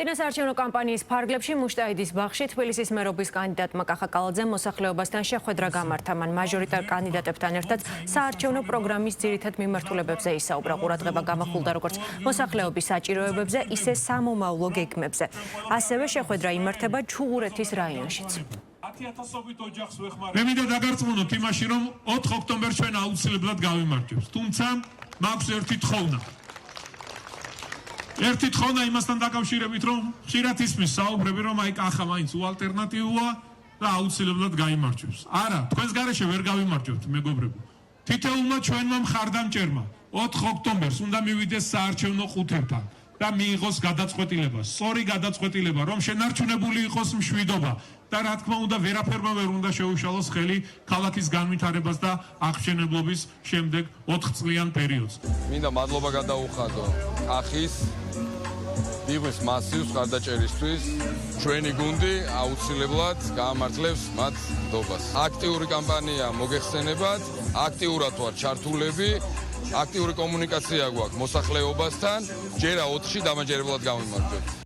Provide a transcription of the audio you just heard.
წინასაარჩევნო კამპანიის ფარგლებში მუშტაიდის ბაღში თბილისის მერობის კანდიდატმა კახა კალაძემ მოსახლეობასთან შეხვედრა გამართა. მან მაჟორიტარ კანდიდატებთან ერთად საარჩევნო პროგრამის ძირითად მიმართულებებზე ისაუბრა. ყურადღება გამახვილდა როგორც მოსახლეობის საჭიროებებზე, ისე სამომავლო გეგმებზე. ასევე შეხვედრა იმართება ჩუღურეთის რაიონშიც. მე მინდა დაგარწმუნოთ იმაში, რომ 4 ოქტომბერს ჩვენ აუცილებლად გავიმარჯვებთ. თუმცა მაქვს ერთი თხოვნა. ერთი თხოვნა იმასთან დაკავშირებით, რომ ხშირად ისმის საუბრები, რომ აი კახა მაინც უალტერნატივოა და აუცილებლად გაიმარჯვებს. არა, თქვენს გარეშე ვერ გავიმარჯვებთ, მეგობრებო. თითოეულმა ჩვენმა მხარდამჭერმა 4 ოქტომბერს უნდა მივიდეს საარჩევნო ყუთებთან და მიიღოს გადაწყვეტილება, სწორი გადაწყვეტილება, რომ შენარჩუნებული იყოს მშვიდობა და რა თქმა უნდა ვერაფერმა ვერ უნდა შეუშალოს ხელი ქალაქის განვითარებას და აღშენებლობის შემდეგ 4 წლიან პერიოდს. მინდა მადლობა გადაუხადო კახის იღვის მასივს ხარდაჭერისთვის. ჩვენი გუნდი აუცილებლად გაამართლებს მათ ნდობას. აქტიური კამპანია მოგეხსენებათ, აქტიურად ვართ ჩართულები, აქტიური კომუნიკაცია გვაქვს მოსახლეობასთან. ჯერა 4-ში დამაჯერებლად გავიმარჯვებთ.